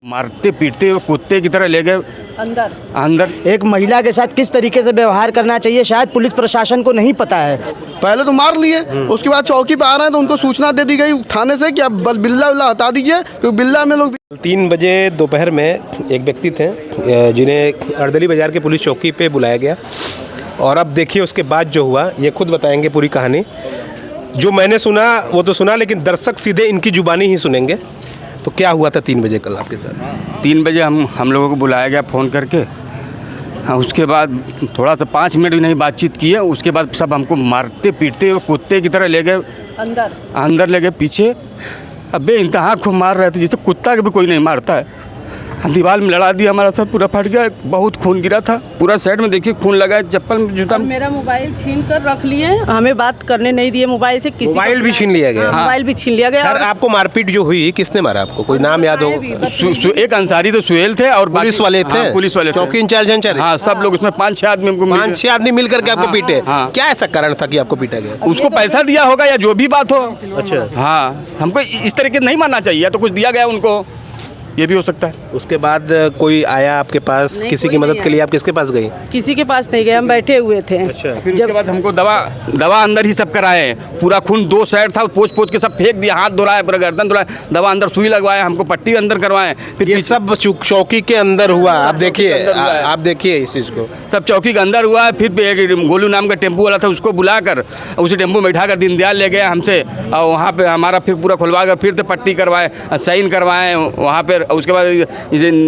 एक महिला के साथ किस तरीके से व्यवहार करना चाहिए शायद पुलिस प्रशासन को नहीं पता है। पहले तो मार लिए, उसके बाद चौकी पे आ रहे हैं तो उनको सूचना दे दी गई थाने से कि आप बिल्ला उल्ला हटा दीजिए, क्योंकि बिल्ला में लोग 3 बजे दोपहर में एक व्यक्ति थे जिन्हें अर्दली बाज़ार के पुलिस चौकी पे बुलाया गया। और अब देखिए उसके बाद जो हुआ ये खुद बताएंगे पूरी कहानी। जो मैंने सुना वो तो सुना, लेकिन दर्शक सीधे इनकी जुबानी ही सुनेंगे। तो क्या हुआ था 3 बजे कल आपके साथ? 3 बजे हम लोगों को बुलाया गया फ़ोन करके। हाँ, उसके बाद थोड़ा सा 5 मिनट भी नहीं बातचीत किए। उसके बाद सब हमको मारते पीटते कुत्ते की तरह ले गए अंदर ले गए पीछे। अब बेइंतहा खूब मार रहे थे, जैसे कुत्ता के भी कोई नहीं मारता है। दीवार में लड़ा दिया, हमारा सब पूरा फट गया, बहुत खून गिरा था पूरा साइड में। देखिए खून लगा है, चप्पल में जूता में। मेरा मोबाइल छीन कर रख लिए, हमें बात करने नहीं दिए मोबाइल से। किसी मोबाइल भी छीन लिया गया? मोबाइल भी छीन लिया गया। सर आपको मारपीट जो हुई किसने मारा आपको? कोई नाम याद हो? एक अंसारी तो सुहेल थे और पुलिस वाले थे? पुलिस वाले चौकी इंचार्ज? हाँ, सब लोग उसमें 5-6 आदमी हमको 5-6 आदमी मिल करके आपको पीटे? क्या ऐसा कारण था कि आपको पीटा गया? उसको पैसा दिया होगा या जो भी बात हो। अच्छा। हाँ, हमको इस तरीके नहीं मानना चाहिए, तो कुछ दिया गया उनको, ये भी हो सकता है। उसके बाद कोई आया आपके पास? किसी की मदद के लिए आप किसके पास गई? किसी के पास नहीं गए, हम बैठे हुए थे। अच्छा। फिर उसके बाद हमको दवा अंदर ही सब कराए। पूरा खून 2 साइड था, पोंछ के सब फेंक दिया, हाथ धुलाए, पूरा गर्दन धुलाए, दवा अंदर, सुई लगवाए, हमको पट्टी अंदर करवाए। फिर ये सब चौकी के अंदर हुआ? आप देखिए इस चीज़ को, सब चौकी के अंदर हुआ है। फिर एक गोलू नाम का टेम्पू वाला था, उसको बुलाकर उसी टेम्पू में बैठा कर दीनदयाल ले गया हमसे। और वहाँ पे हमारा फिर पूरा खुलवा कर फिर से पट्टी करवाए, साइन करवाए वहाँ पर। उसके बाद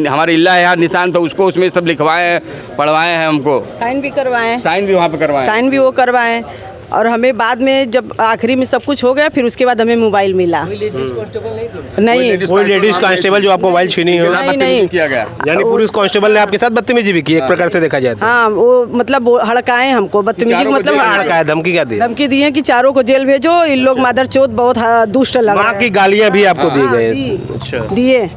हमारे इल्ला है निशान, तो उसको उसमें सब लिखवाए हैं, पढ़वाए हैं हमको। साइन भी करवाए, साइन भी वहाँ पे करवाए, साइन भी वो करवाए। और हमें बाद में जब आखिरी में सब कुछ हो गया, फिर उसके बाद हमें मोबाइल मिला। नहीं, कोई लेडीज कांस्टेबल जो आपको मोबाइल छीनी हो? नहीं किया गया। यानी पुलिस कांस्टेबल ने आपके साथ बदतमीजी भी की एक प्रकार से देखा जाए तो? हाँ, वो मतलब हड़काए हमको, बदतमीजी मतलब हड़काया। धमकी क्या दी? धमकी दी है कि चारों को जेल भेजो, इन लोग मादरचोद बहुत दुष्ट लग रहा है। माँ की गालियाँ भी आपको दी गई? अच्छा, दिए।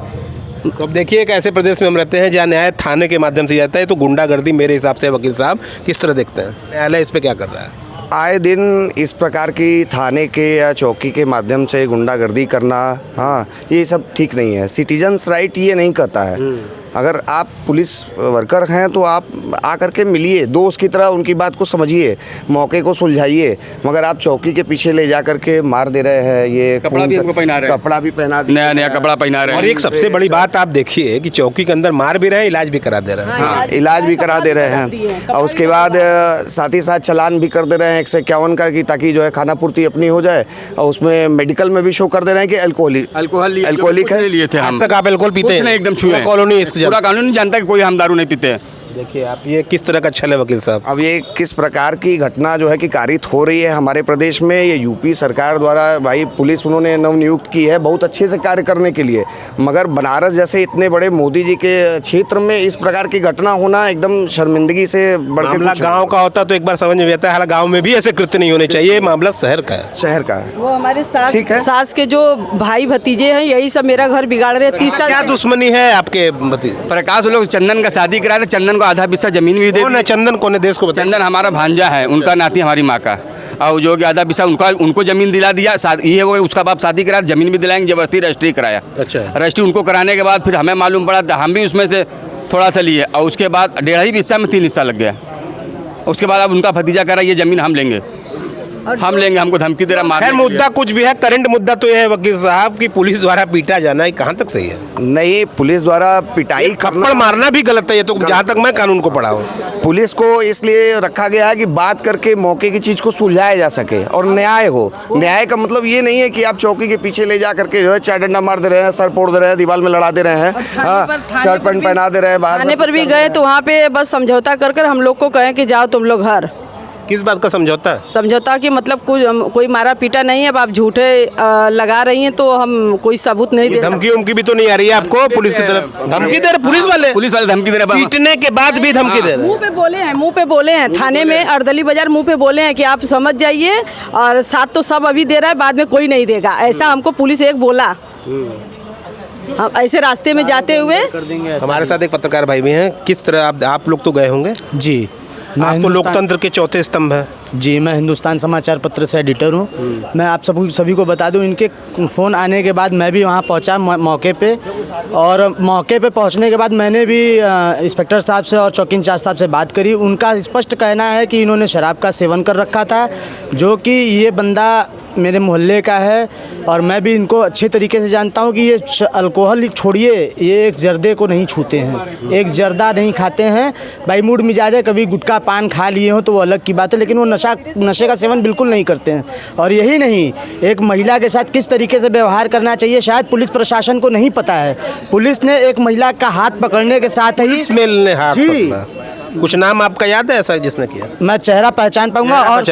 तो अब देखिए एक ऐसे प्रदेश में हम रहते हैं जहाँ न्याय थाने के माध्यम से जाता है, तो गुंडागर्दी मेरे हिसाब से वकील साहब किस तरह देखते हैं? न्यायालय इस पे क्या कर रहा है? आए दिन इस प्रकार की थाने के या चौकी के माध्यम से गुंडागर्दी करना, हाँ, ये सब ठीक नहीं है। सिटीजन्स राइट ये नहीं कहता है। अगर आप पुलिस वर्कर हैं तो आप आकर के मिलिए, दोस्त की तरह उनकी बात को समझिए, मौके को सुलझाइए। मगर आप चौकी के पीछे ले जा करके मार दे रहे हैं। ये कपड़ा भी हमको पहना रहे हैं, कपड़ा भी पहना, नया कपड़ा पहना रहे हैं। और एक सबसे बड़ी बात आप देखिए कि चौकी के अंदर मार भी रहे हैं, इलाज भी करा दे रहे हैं। हाँ, इलाज भी करा दे रहे हैं। और उसके बाद साथ ही साथ चालान भी कर दे रहे हैं 151 का, कि ताकि जो है खाना पूर्ति अपनी हो जाए। और उसमें मेडिकल में भी शो कर दे रहे हैं कि अल्कोहलिक है। लिए थे हम। तक आप अल्कोहल पीते हैं? एकदम छुए। कॉलोनी पूरा कानून जानता है कि कोई हम दारू नहीं पीते हैं। देखिए आप ये किस तरह का छल है वकील साहब? अब ये किस प्रकार की घटना जो है कि कारित हो रही है हमारे प्रदेश में। ये यूपी सरकार द्वारा, भाई पुलिस उन्होंने नवनियुक्त की है बहुत अच्छे से कार्य करने के लिए, मगर बनारस जैसे इतने बड़े मोदी जी के क्षेत्र में इस प्रकार की घटना होना एकदम शर्मिंदगी से बढ़ के। गाँव का होता तो एक बार समझ में आता है, हालांकि गाँव में भी ऐसे कृत्य नहीं होने चाहिए। मामला शहर का है। शहर का है। वो हमारे सास के जो भाई भतीजे हैं, यही सब मेरा घर बिगाड़ रहे। 30 साल क्या दुश्मनी है आपके भतीजे? प्रकाश लोग चंदन का शादी करा रहे, चंदन को आधा हिस्सा जमीन भी दे। कौन है चंदन? कौन है? देश को बताइए। चंदन हमारा भांजा है, उनका नाती हमारी माँ का। और जो कि आधा पिसा उनको जमीन दिला दिया। ये वो उसका बाप शादी कराया, जमीन भी दिलाएंगे, जबरदस्ती रजिस्ट्री कराया। अच्छा। रजिस्ट्री उनको कराने के बाद फिर हमें मालूम पड़ा था, हम भी उसमें से थोड़ा सा लिए। और उसके बाद 1.5 हिस्सा में 3 हिस्सा लग गया। उसके बाद अब उनका भतीजा कह रहा है ये ज़मीन हम लेंगे, हमको धमकी दे रहा। खैर मुद्दा कुछ भी है, करंट मुद्दा तो यह है वकील साहब कि पुलिस द्वारा पीटा जाना है, कहाँ तक सही है? नहीं, पुलिस द्वारा पिटाई थप्पड़ मारना भी गलत है। ये तो जहाँ तक मैं कानून को पढ़ा हूँ, पुलिस को इसलिए रखा गया है कि बात करके मौके की चीज़ को सुलझाया जा सके और न्याय हो। न्याय का मतलब ये नहीं है कि आप चौकी के पीछे ले जा करके जो है 4 डंडा मार दे रहे हैं, सर फोड़ दे रहे हैं, दीवार में लड़ा दे रहे हैं, शर्ट पैंट पहना दे रहे हैं। थाने पर भी गए तो वहाँ पे बस समझौता कर हम लोग को कहें कि जाओ तुम लोग घर। किस बात का समझौता? समझौता कि मतलब कोई मारा पीटा नहीं है। अब आप झूठे लगा रही हैं तो हम कोई सबूत नहीं दे। धमकी उमकी भी तो नहीं आ रही है आपको? पुलिस की तरफ धमकी दे रहे? पुलिस वाले धमकी दे रहे, पीटने के बाद भी धमकी दे रहे? मुंह पे बोले हैं थाने में, अर्दली बाजार मुंह पे बोले हैं कि आप समझ जाइए, और साथ तो सब अभी दे रहा है, बाद में कोई नहीं देगा, ऐसा हमको पुलिस एक बोला। हम ऐसे रास्ते में जाते हुए। हमारे साथ एक पत्रकार भाई भी हैं। किस तरह आप लोग तो गए होंगे? जी, आप तो लोकतंत्र के चौथे स्तंभ है। जी, मैं हिंदुस्तान समाचार पत्र से एडिटर हूँ। मैं आप सभी को बता दूँ, इनके फ़ोन आने के बाद मैं भी वहाँ पहुँचा मौके पे, और मौके पे पहुँचने के बाद मैंने भी इंस्पेक्टर साहब से और चौकी इंचार्ज साहब से बात करी। उनका स्पष्ट कहना है कि इन्होंने शराब का सेवन कर रखा था, जो कि ये बंदा मेरे मोहल्ले का है और मैं भी इनको अच्छे तरीके से जानता हूँ कि ये अल्कोहल छोड़िए, ये एक जर्दे को नहीं छूते हैं, एक जर्दा नहीं खाते हैं। भाई मूड मिजाज है, कभी गुटखा पान खा लिए हो तो वो अलग की बात है, लेकिन वो नशे का सेवन बिल्कुल नहीं करते हैं। और यही नहीं, एक महिला के साथ किस तरीके से व्यवहार करना चाहिए शायद पुलिस प्रशासन को नहीं पता है। पुलिस ने एक महिला का हाथ पकड़ने के साथ ही जी, कुछ नाम आपका याद है ऐसा जिसने किया? मैं चेहरा पहचान पाऊंगा। और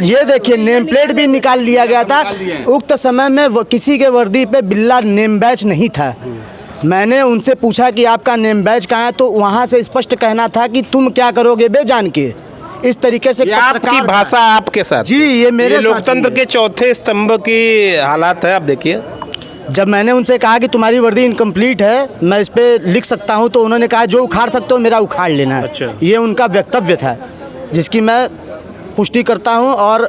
ये देखिए, नेम प्लेट भी निकाल लिया गया था। उक्त समय में किसी के वर्दी पे बिल्ला नेम बैच नहीं था। मैंने उनसे पूछा कि आपका नेम बैच कहाँ है, तो वहाँ से स्पष्ट कहना था कि तुम क्या करोगे बेजान के। इस तरीके से आपकी भाषा आपके साथ जी, ये मेरे लोकतंत्र के चौथे स्तंभ की हालात है। आप देखिए, जब मैंने उनसे कहा कि तुम्हारी वर्दी इनकम्प्लीट है, मैं इस पे लिख सकता हूं, तो उन्होंने कहा जो उखाड़ सकते हो मेरा उखाड़ लेना है। अच्छा। ये उनका वक्तव्य था, जिसकी मैं पुष्टि करता हूं और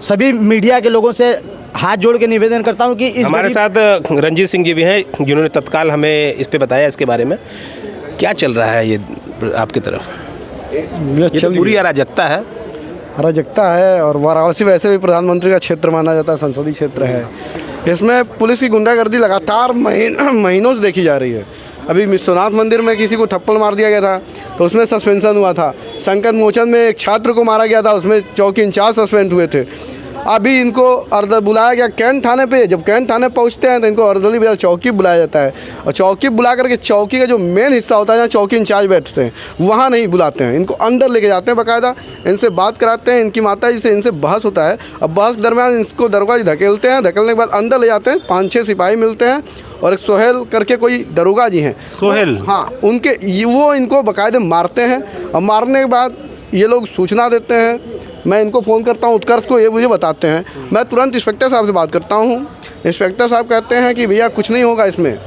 सभी मीडिया के लोगों से हाथ जोड़ के निवेदन करता हूं कि इस हमारे साथ रंजीत सिंह जी भी हैं, जिन्होंने तत्काल हमें इस पे बताया इसके बारे में। क्या चल रहा है ये आपकी तरफ? ये तो पूरी अराजकता है। अराजकता है, और वाराणसी वैसे भी प्रधानमंत्री का क्षेत्र माना जाता है, संसदीय क्षेत्र है। इसमें पुलिस की गुंडागर्दी लगातार महीनों से देखी जा रही है। अभी विश्वनाथ मंदिर में किसी को थप्पड़ मार दिया गया था तो उसमें सस्पेंशन हुआ था। संकट मोचन में एक छात्र को मारा गया था, उसमें चौकी इंचार्ज सस्पेंड हुए थे। अभी इनको बुलाया गया कैंट थाने पे। जब कैंट थाने पहुंचते हैं तो इनको अर्दली बाजार चौकी बुलाया जाता है, और चौकी बुला करके चौकी का जो मेन हिस्सा होता है जहाँ चौकी इंचार्ज बैठते हैं वहाँ नहीं बुलाते हैं। इनको अंदर लेके जाते हैं, बाकायदा इनसे बात कराते हैं। इनकी माता जी से इनसे बहस होता है। अब बहस के दरमियान इसको दरोगा धकेलते हैं, धकेलने के बाद अंदर ले जाते हैं। 5-6 सिपाही मिलते हैं और एक सोहेल करके कोई दरोगा जी हैं, सोहेल, हाँ, वो इनको बाकायदे मारते हैं। और मारने के बाद ये लोग सूचना देते हैं। मैं इनको फ़ोन करता हूँ उत्कर्ष को, ये मुझे बताते हैं। मैं तुरंत इंस्पेक्टर साहब से बात करता हूँ। इंस्पेक्टर साहब कहते हैं कि भैया कुछ नहीं होगा, इसमें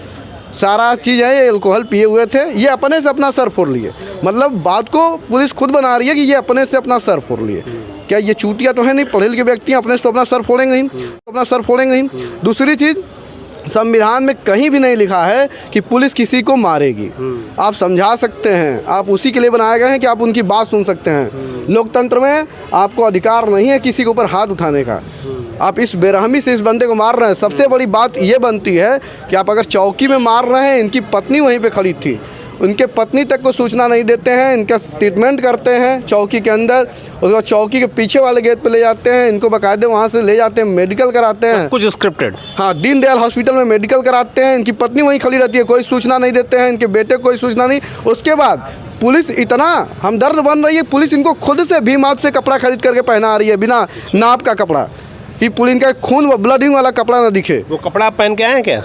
सारा चीज़ है, ये अल्कोहल पिए हुए थे, ये अपने से अपना सर फोड़ लिए। मतलब बात को पुलिस खुद बना रही है कि ये अपने से अपना सर फोड़ लिए। क्या ये चूतिया तो है नहीं, पढ़े लिखे व्यक्ति हैं, अपने से तो अपना सर फोड़ेंगे नहीं, दूसरी चीज़, संविधान में कहीं भी नहीं लिखा है कि पुलिस किसी को मारेगी। आप समझा सकते हैं, आप उसी के लिए बनाए गए हैं कि आप उनकी बात सुन सकते हैं। लोकतंत्र में आपको अधिकार नहीं है किसी के ऊपर हाथ उठाने का। आप इस बेरहमी से इस बंदे को मार रहे हैं। सबसे बड़ी बात ये बनती है कि आप अगर चौकी में मार रहे हैं, इनकी पत्नी वहीं पे खड़ी थी, उनके पत्नी तक को सूचना नहीं देते हैं, इनका ट्रीटमेंट करते हैं चौकी के अंदर, उसके बाद चौकी के पीछे वाले गेट पे ले जाते हैं, इनको बाकायदे वहाँ से ले जाते हैं, मेडिकल कराते हैं, कुछ स्क्रिप्टेड, हाँ, दीनदयाल हॉस्पिटल में मेडिकल कराते हैं। इनकी पत्नी वहीं खड़ी रहती है, कोई सूचना नहीं देते हैं, इनके बेटे को कोई सूचना नहीं। उसके बाद पुलिस इतना हमदर्द बन रही है, पुलिस इनको खुद से भीम ऐप से कपड़ा खरीद करके पहना रही है, बिना नाप का कपड़ा, कि पुलिस का खून व ब्लडिंग वाला कपड़ा ना दिखे। वो कपड़ा आप पहन के आए हैं क्या?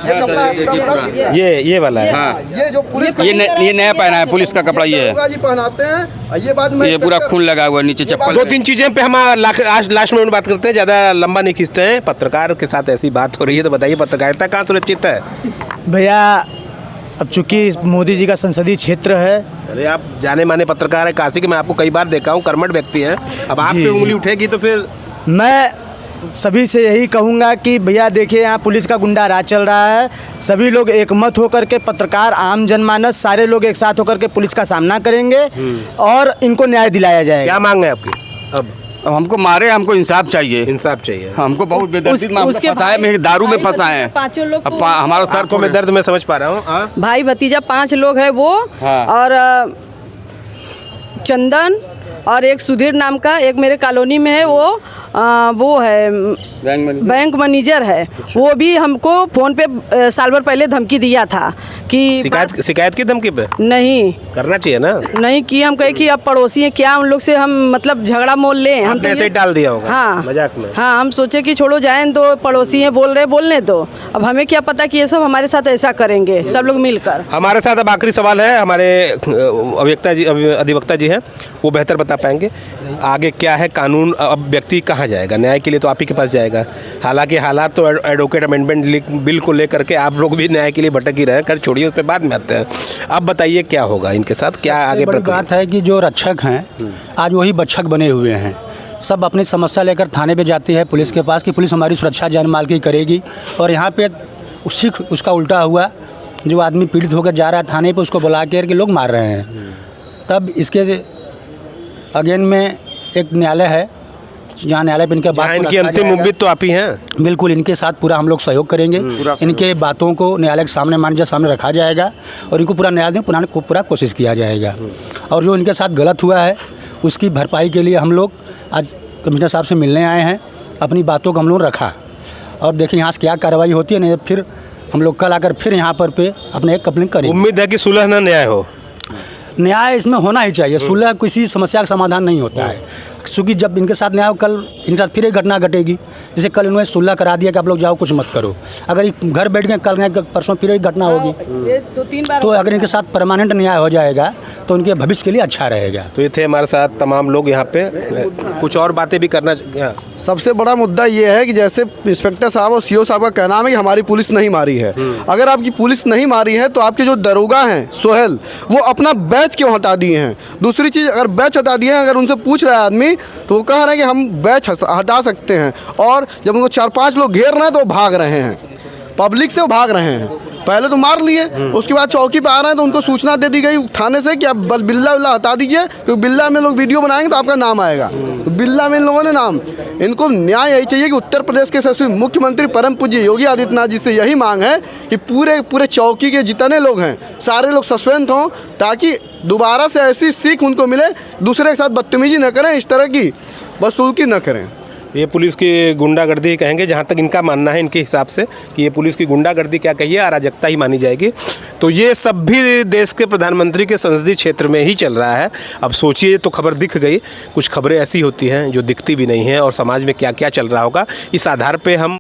ये वाला है, हाँ, ये जो पुलिस ये नया पहना है पुलिस का कपड़ा, ये है, जी पहनाते हैं। ये बाद में ये पूरा खून लगा हुआ नीचे चप्पल। 2-3 चीज़ें पे हम लास्ट में बात करते हैं, ज़्यादा लंबा नहीं खींचते हैं। पत्रकार के साथ ऐसी बात हो रही है तो बताइए, पत्रकारिता कहाँ सुरक्षित है भैया? अब चूँकि मोदी जी का संसदीय क्षेत्र है। अरे आप जाने माने पत्रकार है काशी के, मैं आपको कई बार देखा हूँ, कर्मठ व्यक्ति हैं। अब आप पे उंगली उठेगी तो फिर मैं सभी से यही कहूँगा कि भैया देखिए, यहाँ पुलिस का गुंडा राज चल रहा है। सभी लोग एक मत होकर के, पत्रकार, आम जनमानस, सारे लोग एक साथ होकर के पुलिस का सामना करेंगे और इनको न्याय दिलाया जाएगा। क्या मांग है आपकी? अब हमको मारे, हमको इंसाफ चाहिए, इंसाफ चाहिए। हमको बहुत बेदर्दी फंसाए में, दारू में फंसाए हैं। 5 लोग अब हमारा सर को मैं दर्द में समझ पा रहा हूँ। भाई भतीजा 5 लोग हैं वो, हाँ। और चंदन और एक सुधीर नाम का, एक मेरे कॉलोनी में है, वो है बैंक मैनेजर है। वो भी हमको फ़ोन पे साल भर पहले धमकी दिया था कि शिकायत की धमकी पे नहीं करना चाहिए ना, नहीं कि हम कहे कि अब पड़ोसी हैं, क्या उन लोग से हम मतलब झगड़ा मोल लें। हम तो ऐसे ही डाल दिया होगा, हाँ, मजाक में। हाँ, हम सोचे कि छोड़ो जाए, तो पड़ोसी हैं, बोलने दो। अब हमें क्या पता कि ये सब हमारे साथ ऐसा करेंगे, सब लोग मिलकर। हमारे साथ अब आखिरी सवाल है, हमारे अधिवक्ता जी हैं, वो बेहतर बता पाएंगे आगे क्या है कानून। अब व्यक्ति कहाँ जाएगा? न्याय के लिए तो आप ही के पास जाएगा। हालांकि हालात तो एडवोकेट अमेंडमेंट बिल को लेकर के आप लोग भी न्याय के लिए भटक ही रहे, कर छोड़िए, उस पर बाद में आते हैं। अब बताइए क्या होगा इनके साथ, क्या आगे बड़ी बात है कि जो रक्षक हैं आज वही भक्षक बने हुए हैं। सब अपनी समस्या लेकर थाने पे जाती है पुलिस के पास कि पुलिस हमारी सुरक्षा जान माल की करेगी, और यहाँ पे उसका उल्टा हुआ, जो आदमी पीड़ित होकर जा रहा है थाने पे उसको बुला कर के लोग मार रहे हैं। तब इसके अगेन में एक न्यायालय है, जहाँ न्यायालय पे इनका बात इनकी अंतिम उम्मीद तो आप ही हैं। बिल्कुल, इनके साथ पूरा हम लोग सहयोग करेंगे। इनके बातों को न्यायालय के सामने माननीय सामने रखा जाएगा और इनको पूरा न्याय देने को पूरा कोशिश किया जाएगा। और जो इनके साथ गलत हुआ है उसकी भरपाई के लिए हम लोग आज कमिश्नर साहब से मिलने आए हैं, अपनी बातों को हम लोग रखा और देखिए यहाँ से क्या कार्रवाई होती है। नहीं फिर हम लोग कल आकर फिर यहाँ पर पे अपने एक कंप्लेंट करेंगे। उम्मीद है कि सुलह ना न्याय हो। न्याय इसमें होना ही चाहिए, सुलह किसी समस्या का समाधान नहीं होता है, क्योंकि जब इनके साथ न्याय हो, कल इनके साथ फिर एक घटना घटेगी। जैसे कल इन्होंने सुलह करा दिया कि आप लोग जाओ कुछ मत करो, अगर ये घर बैठ गए कल परसों फिर एक घटना होगी, तो अगर इनके साथ परमानेंट न्याय हो जाएगा तो उनके भविष्य के लिए अच्छा रहेगा। तो ये थे हमारे साथ तमाम लोग यहाँ पे, कुछ और बातें भी करना। सबसे बड़ा मुद्दा ये है कि जैसे इंस्पेक्टर साहब और सीओ साहब का कहना है कि हमारी पुलिस नहीं मारी है। अगर आपकी पुलिस नहीं मारी है तो आपके जो दरोगा हैं सोहेल, वो अपना बैच क्यों हटा दिए हैं? दूसरी चीज़, अगर बैच हटा दिए हैं, अगर उनसे पूछ रहा है आदमी तो वो कह रहे हैं कि हम बैच हटा सकते हैं, और जब उनको 4-5 लोग घेर रहे हैं तो वो भाग रहे हैं, पब्लिक से वो भाग रहे हैं। पहले तो मार लिए, उसके बाद चौकी पे आ रहे हैं तो उनको सूचना दे दी गई थाने से कि आप बिल्ला विल्ला हटा दीजिए, क्योंकि बिल्ला में लोग वीडियो बनाएंगे तो आपका नाम आएगा। तो बिल्ला में इन लोगों ने नाम, इनको न्याय यही चाहिए कि उत्तर प्रदेश के यशस्वी मुख्यमंत्री परम पूज्य योगी आदित्यनाथ जी से यही मांग है कि पूरे चौकी के जितने लोग हैं सारे लोग सस्पेंड हों, ताकि दोबारा से ऐसी सीख उनको मिले, दूसरे के साथ बदतमीजी न करें, इस तरह की बदसलूकी न करें। ये पुलिस की गुंडागर्दी कहेंगे, जहाँ तक इनका मानना है इनके हिसाब से कि ये पुलिस की गुंडागर्दी क्या कहिए, अराजकता ही मानी जाएगी। तो ये सब भी देश के प्रधानमंत्री के संसदीय क्षेत्र में ही चल रहा है। अब सोचिए, तो खबर दिख गई, कुछ खबरें ऐसी होती हैं जो दिखती भी नहीं हैं, और समाज में क्या क्या चल रहा होगा, इस आधार पे हम